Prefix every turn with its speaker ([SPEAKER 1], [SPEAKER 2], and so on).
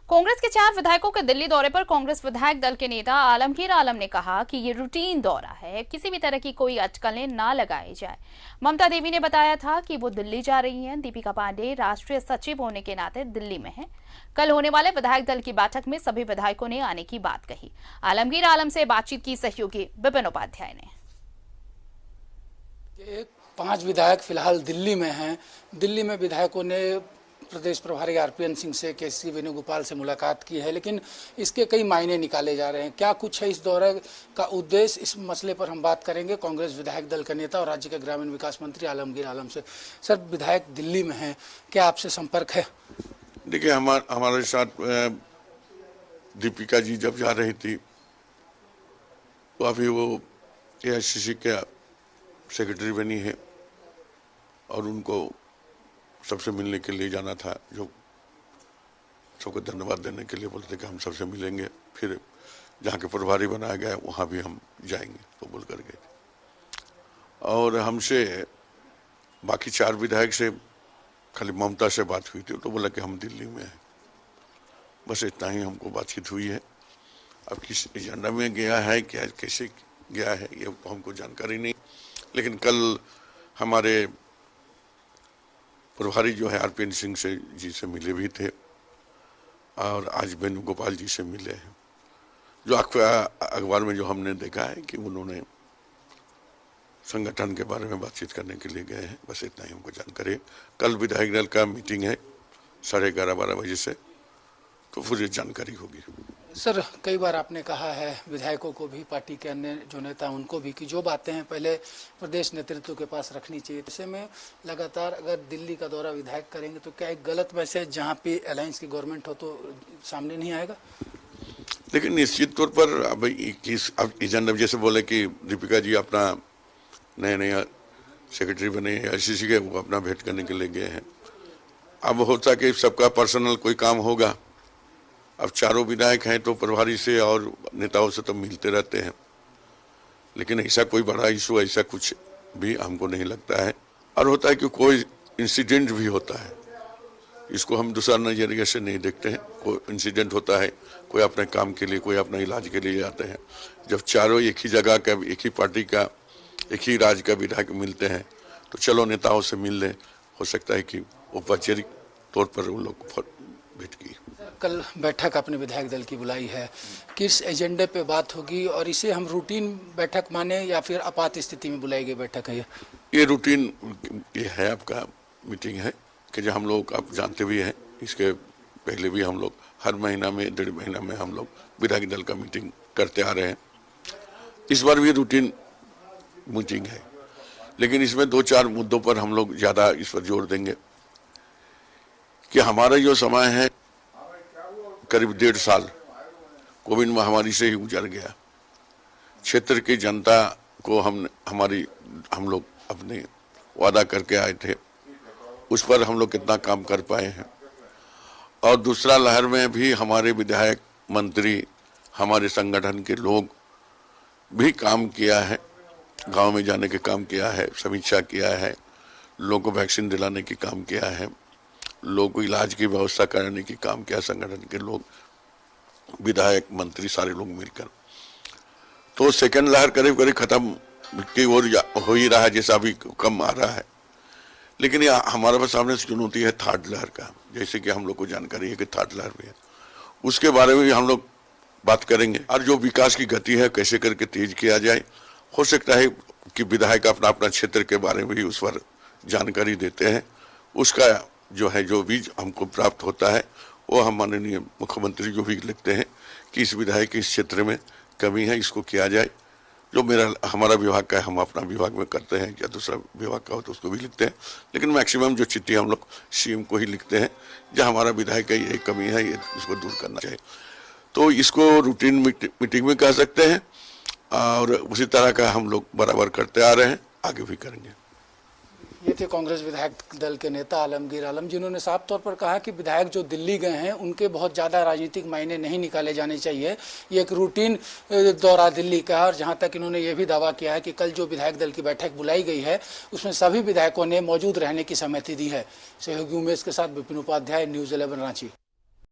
[SPEAKER 1] कांग्रेस के 4 विधायकों के दिल्ली दौरे पर कांग्रेस विधायक दल के नेता आलमगीर आलम ने कहा कि ये रूटीन दौरा है, किसी भी तरह की कोई अटकलें ना लगाई जाए। ममता देवी ने बताया था कि वो दिल्ली जा रही हैं। दीपिका पांडे राष्ट्रीय सचिव होने के नाते दिल्ली में हैं। कल होने वाले विधायक दल की बैठक में सभी विधायकों ने आने की बात कही। आलमगीर आलम से बातचीत की सहयोगी विपिन उपाध्याय ने।
[SPEAKER 2] 5 विधायक फिलहाल दिल्ली में हैं। दिल्ली में विधायकों ने प्रदेश प्रभारी आरपीएन सिंह से, केसी वेणुगोपाल से मुलाकात की है, लेकिन इसके कई मायने निकाले जा रहे हैं। क्या कुछ है इस दौरे का उद्देश्य, इस मसले पर हम बात करेंगे कांग्रेस विधायक दल का नेता और राज्य के ग्रामीण विकास मंत्री आलमगीर आलम से। सर, विधायक दिल्ली में हैं, क्या आपसे संपर्क है?
[SPEAKER 3] देखिए, हमारे साथ दीपिका जी जब जा रही थी तो अभी वो एआईसीसी के सेक्रेटरी बनी है और उनको सबसे मिलने के लिए जाना था, जो सबको धन्यवाद देने के लिए बोलते कि हम सबसे मिलेंगे, फिर जहाँ के प्रभारी बनाया गया वहाँ भी हम जाएंगे तो बोल कर गए। और हमसे बाकी 4 विधायक से खाली ममता से बात हुई थी, तो बोला कि हम दिल्ली में हैं। बस इतना ही हमको बातचीत हुई है। अब किस एजेंडा में गया है, क्या कैसे गया है, ये तो हमको जानकारी नहीं। लेकिन कल हमारे प्रभारी जो है आरपीएन सिंह जी से मिले भी थे और आज वेणुगोपाल जी से मिले हैं। जो अखबार में जो हमने देखा है कि उन्होंने संगठन के बारे में बातचीत करने के लिए गए हैं, बस इतना ही हमको जानकारी है। कल विधायक दल का मीटिंग है 11:30-12 बजे से, तो पूरी जानकारी होगी।
[SPEAKER 2] सर, कई बार आपने कहा है विधायकों को भी, पार्टी के अन्य जो नेता उनको भी, कि जो बातें हैं पहले प्रदेश नेतृत्व के पास रखनी चाहिए। ऐसे में लगातार अगर दिल्ली का दौरा विधायक करेंगे तो क्या एक गलत मैसेज जहां पे अलायंस की गवर्नमेंट हो तो सामने नहीं आएगा?
[SPEAKER 3] लेकिन निश्चित तौर पर अब एजेंडा जैसे बोले कि दीपिका जी अपना नया सेक्रेटरी बने आईसीसी के, वो अपना भेंट करने के लिए गए हैं। अब होता कि सबका पर्सनल कोई काम होगा। अब 4 विधायक हैं तो प्रभारी से और नेताओं से तो मिलते रहते हैं, लेकिन ऐसा कोई बड़ा इशू ऐसा कुछ भी हमको नहीं लगता है। और होता है कि कोई इंसिडेंट भी होता है, इसको हम दूसरा नजरिए से नहीं देखते हैं। कोई इंसिडेंट होता है, कोई अपने काम के लिए, कोई अपने इलाज के लिए आते हैं। जब चारों एक ही जगह का, एक ही पार्टी का, एक ही राज्य का विधायक मिलते हैं तो चलो नेताओं से मिल लें। हो सकता है कि औपचारिक तौर पर उन लोग भेंट की।
[SPEAKER 2] कल बैठक अपने विधायक दल की बुलाई है, किस एजेंडे पे बात होगी और इसे हम रूटीन बैठक माने या फिर आपात स्थिति में बुलाई गई बैठक है?
[SPEAKER 3] ये रूटीन ये है, आपका मीटिंग है कि जो हम लोग आप जानते भी हैं, इसके पहले भी हम लोग हर महीना में 1.5 महीना में हम लोग विधायक दल का मीटिंग करते आ रहे हैं। इस बार भी रूटीन मीटिंग है, लेकिन इसमें 2-4 मुद्दों पर हम लोग ज़्यादा इस पर जोर देंगे कि हमारा जो समय है करीब 1.5 साल कोविड महामारी से ही गुजर गया। क्षेत्र की जनता को हम लोग अपने वादा करके आए थे, उस पर हम लोग कितना काम कर पाए हैं। और दूसरा लहर में भी हमारे विधायक, मंत्री, हमारे संगठन के लोग भी काम किया है, गांव में जाने के काम किया है, समीक्षा किया है, लोगों को वैक्सीन दिलाने की काम किया है, लोगों को इलाज की व्यवस्था कराने की काम किया, संगठन के लोग, विधायक, मंत्री सारे लोग मिलकर। तो सेकंड लहर करीब करीब खत्म की ओर हो ही रहा है, जैसा अभी कम आ रहा है। लेकिन ये हमारे पास सामने चुनौती है 3rd लहर का, जैसे कि हम लोग को जानकारी है कि 3rd लहर भी है, उसके बारे में भी हम लोग बात करेंगे। और जो विकास की गति है कैसे करके तेज किया जाए। हो सकता है कि विधायक अपना क्षेत्र के बारे में भी उस पर जानकारी देते हैं। उसका जो बीज हमको प्राप्त होता है वो हम माननीय मुख्यमंत्री जो भी लिखते हैं कि इस विधायक के इस क्षेत्र में कमी है, इसको किया जाए। जो हमारा विभाग का है हम अपना विभाग में करते हैं, या दूसरा विभाग का हो तो उसको भी लिखते हैं। लेकिन मैक्सिमम जो चिट्ठी हम लोग सीएम को ही लिखते हैं, जहाँ हमारा विधायक का ये कमी है, ये इसको दूर करना चाहिए। तो इसको रूटीन मीटिंग में कह सकते हैं और उसी तरह का हम लोग बराबर करते आ रहे हैं, आगे भी करेंगे।
[SPEAKER 2] ये थे कांग्रेस विधायक दल के नेता आलमगीर आलम, जिन्होंने साफ तौर पर कहा कि विधायक जो दिल्ली गए हैं उनके बहुत ज़्यादा राजनीतिक मायने नहीं निकाले जाने चाहिए। ये एक रूटीन दौरा दिल्ली का है। और जहां तक इन्होंने ये भी दावा किया है कि कल जो विधायक दल की बैठक बुलाई गई है उसमें सभी विधायकों ने मौजूद रहने की सहमति दी है। सहयोगी उमेश के साथ विपिन उपाध्याय, न्यूज़ 11 रांची।